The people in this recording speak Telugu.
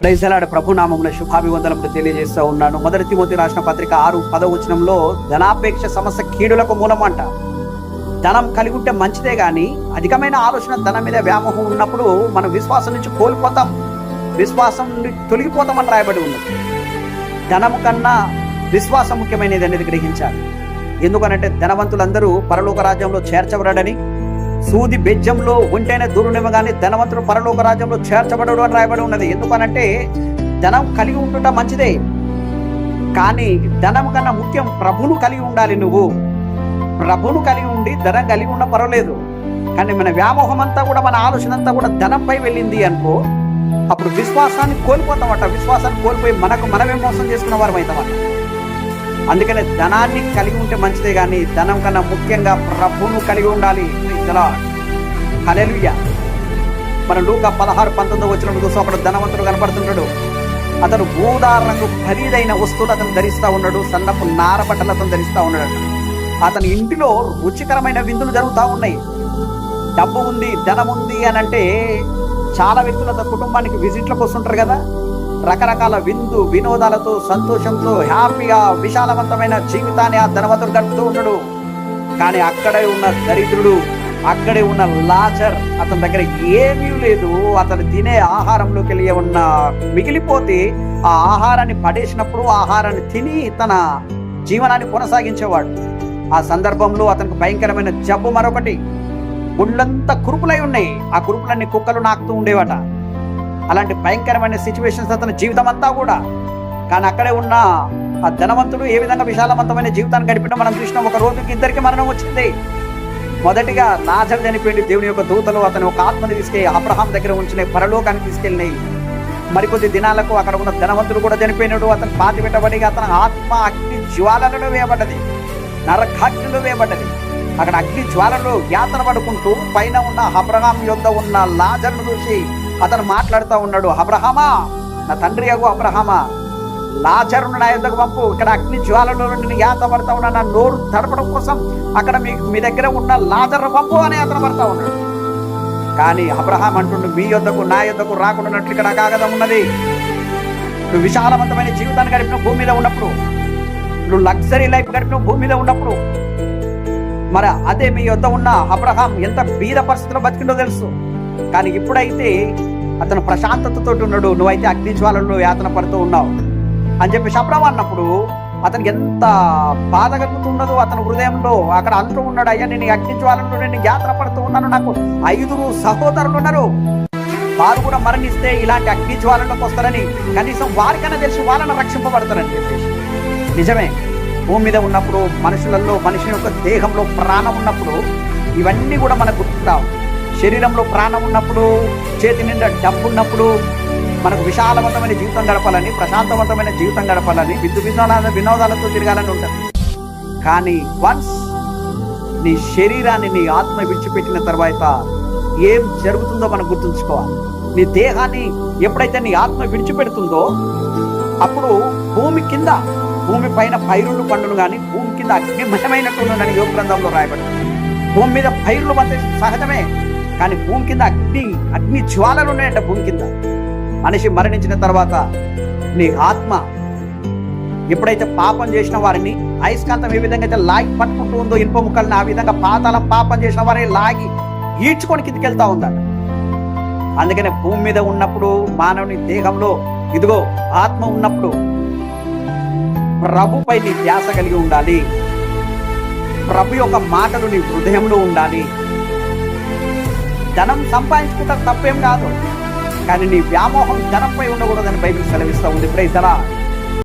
Praise the lord. ప్రభు నామమున శుభాభివందనములు తెలియజేస్తూ ఉన్నాను. మొదటి తిమోతి రాసిన పత్రిక 6:10 ధనాపేక్ష సమస్య కీడులకు మూలం అంట. ధనం కలిగి ఉంటే మంచిదే కానీ అధికమైన ఆలోచన ధనం మీద వ్యామోహం ఉన్నప్పుడు మనం విశ్వాసం నుంచి కోల్పోతాం, విశ్వాసం నుండి తొలగిపోతామని రాయబడి ఉన్నది. ధనము కన్నా విశ్వాసం ముఖ్యమైనది అనేది గ్రహించాలి. ఎందుకనంటే ధనవంతులందరూ పరలోక రాజ్యంలో చేర్చబడని, సూది బెజ్జంలో ఉంటేనే దూరునేమో కానీ ధనవంతుడు పరలోక రాజ్యంలో చేర్చబడడు అని రాయబడి ఉన్నది. ఎందుకనంటే ధనం కలిగి ఉంటుంట మంచిదే, కానీ ధనం కన్నా ముఖ్యం ప్రభువును కలిగి ఉండాలి. నువ్వు ప్రభువును కలిగి ఉండి ధనం కలిగి ఉన్న పర్వాలేదు, కానీ మన వ్యామోహం అంతా కూడా, మన ఆలోచన అంతా కూడా ధనంపై వెళ్ళింది అనుకో, అప్పుడు విశ్వాసాన్ని కోల్పోతామట. విశ్వాసాన్ని కోల్పోయి మనమే మోసం చేసుకున్న వారం అవుతామట. అందుకనే ధనాన్ని కలిగి ఉంటే మంచిదే, కానీ ధనం కన్నా ముఖ్యంగా ప్రభువును కలిగి ఉండాలి. హల్లెలూయా. మన లూకా 16:19 చూస్తే అక్కడ ధనవంతుడు కనపడుతున్నాడు. అతను ఊదా రంగు ఖరీదైన వస్తువులు అతను ధరిస్తూ ఉన్నాడు, సన్నపు నార బట్టలు అతను ధరిస్తూ ఉన్నాడు. అతని ఇంటిలో రుచికరమైన విందులు జరుగుతూ ఉన్నాయి. డబ్బు ఉంది, ధనం ఉంది అని అంటే చాలా వ్యక్తులు అతని కుటుంబానికి విజిట్లకు వస్తుంటారు కదా. రకరకాల వినోదాలతో, సంతోషంతో, హ్యాపీగా విశాలవంతమైన జీవితాన్ని ఆ ధనవంతుడు గడుపుతూ ఉన్నాడు. కానీ అక్కడే ఉన్న దరిద్రుడు, అక్కడే ఉన్న లాజర్, అతని దగ్గర ఏమీ లేదు. అతను తినే ఆహారంలోకి వెళ్ళి ఉన్న మిగిలిపోతే ఆ ఆహారాన్ని పడేసినప్పుడు ఆహారాన్ని తిని తన జీవనాన్ని కొనసాగించేవాడు. ఆ సందర్భంలో అతనికి భయంకరమైన జబ్బు మరొకటి, గుళ్ళంతా కురుపులై ఉన్నాయి. ఆ కురుపులన్నీ కుక్కలు నాకుతూ ఉండేవట. అలాంటి భయంకరమైన సిచ్యువేషన్స్ అతని జీవితం అంతా కూడా. కానీ అక్కడే ఉన్న ఆ ధనవంతుడు ఏ విధంగా విశాలవంతమైన జీవితాన్ని గడిపినా మనం చూసినాం. ఒక రోజుకి ఇద్దరికి మరణం వచ్చింది. మొదటిగా లాజరు చనిపోయింది. దేవుని యొక్క దూతలు అతను ఒక ఆత్మని తీసుకెళ్ళి అబ్రహాం దగ్గర ఉంచిన పరలోకానికి తీసుకెళ్ళినాయి. మరికొద్ది దినాలకు అక్కడ ఉన్న ధనవంతుడు కూడా చనిపోయినాడు. అతను పాతి పెట్టబడి అతని ఆత్మ అగ్ని జ్వాలలో వేయబడ్డది, నరకాగ్నిలో వేయబడ్డది. అక్కడ అగ్ని జ్వాలలో యాతన పడుకుంటూ పైన ఉన్న అబ్రహాం యొద్ద ఉన్న లాజరును చూసి అతను మాట్లాడుతూ ఉన్నాడు, అబ్రహామా, నా తండ్రి అగు అబ్రహామా, లాజరును నా యొద్దకు పంపు. ఇక్కడ అగ్ని జ్వాలలో నేను యాత పడతా ఉన్నా, నా నోరు తడపడం కోసం అక్కడ మీ దగ్గర ఉన్న లాజరు పంపు అని అతను పడతా ఉన్నాడు. కానీ అబ్రహాం అంటుండు, మీ యొద్దకు నా యొద్దకు రాకుండాన్నట్లు ఇక్కడ కాగదం ఉన్నది. నువ్వు విశాలవంతమైన జీవితాన్ని గడిపిన భూమి మీద ఉన్నప్పుడు, నువ్వు లగ్జరీ లైఫ్ గడిపిన భూమి మీద ఉన్నప్పుడు, మరి అదే మీ యొద్ద ఉన్న అబ్రహాం ఎంత బీద పరిస్థితిలో బతికిండో తెలుసు. కానీ ఇప్పుడైతే అతను ప్రశాంతతతో ఉన్నాడు, నువ్వైతే అగ్ని జ్వాలలో యాతన పడుతూ ఉన్నావు అని చెప్పి అబ్రహాం అన్నప్పుడు అతనికి ఎంత బాధ కలుగుతున్నదో అతని హృదయంలో. అక్కడ అంటూ ఉన్నాడు, అయ్యా నేను అగ్ని జ్వాలలో నేను యాతన పడుతూ ఉన్నాను, నాకు 5 సహోదరులు ఉన్నారు, వారు కూడా మరణిస్తే ఇలాంటి అగ్ని జ్వాలలోకి వస్తారని కనీసం వారికైనా తెలిసి వాళ్ళని రక్షింపబడతారని చెప్పేసి. నిజమే, భూమి మీద ఉన్నప్పుడు మనుషులలో, మనిషి యొక్క దేహంలో ప్రాణం ఉన్నప్పుడు ఇవన్నీ కూడా మనకు గుర్తుంటావు. శరీరంలో ప్రాణం ఉన్నప్పుడు, చేతి నిండా డబ్బు ఉన్నప్పుడు మనకు విశాలవంతమైన జీవితం గడపాలని, ప్రశాంతవంతమైన జీవితం గడపాలని, వినోదాలతో తిరగాలని ఉంటుంది. కానీ వన్స్ నీ శరీరాన్ని, నీ ఆత్మ విడిచిపెట్టిన తర్వాత ఏం జరుగుతుందో మనం గుర్తుంచుకోవాలి. నీ దేహాన్ని ఎప్పుడైతే నీ ఆత్మ విడిచిపెడుతుందో అప్పుడు భూమి పైన పైరులు పండును కానీ భూమి కింద అగ్నిమయమైనట్టుందని యోగ గ్రంథంలో రాయబడింది. భూమి మీద పైరులు పండే సహజమే, కానీ భూమి కింద అగ్ని జ్వాలలు ఉన్నాయంట. భూమి కింద మనిషి మరణించిన తర్వాత నీ ఆత్మ ఎప్పుడైతే పాపం చేసిన వారిని అయస్కాంతం ఏ విధంగా అయితే లాగి పట్టుకుంటూ ఉందో ఇనుప ముక్కల్ని, ఆ విధంగా పాతాళం పాపం చేసిన వారిని లాగి ఈడ్చుకొని కిందికెళ్తా ఉందట. అందుకనే భూమి మీద ఉన్నప్పుడు మానవుని దేహంలో ఇదిగో ఆత్మ ఉన్నప్పుడు ప్రభుపై నీ ధ్యాస కలిగి ఉండాలి. ప్రభు యొక్క మాటలు నీ హృదయంలో ఉండాలి. ధనం సంపాదించుకుంటే తప్పేం కాదు, కానీ నీ వ్యామోహం ధనంపై ఉండకూడదని బైబిల్ సెలవిస్తూ ఉంది. Praise the lord.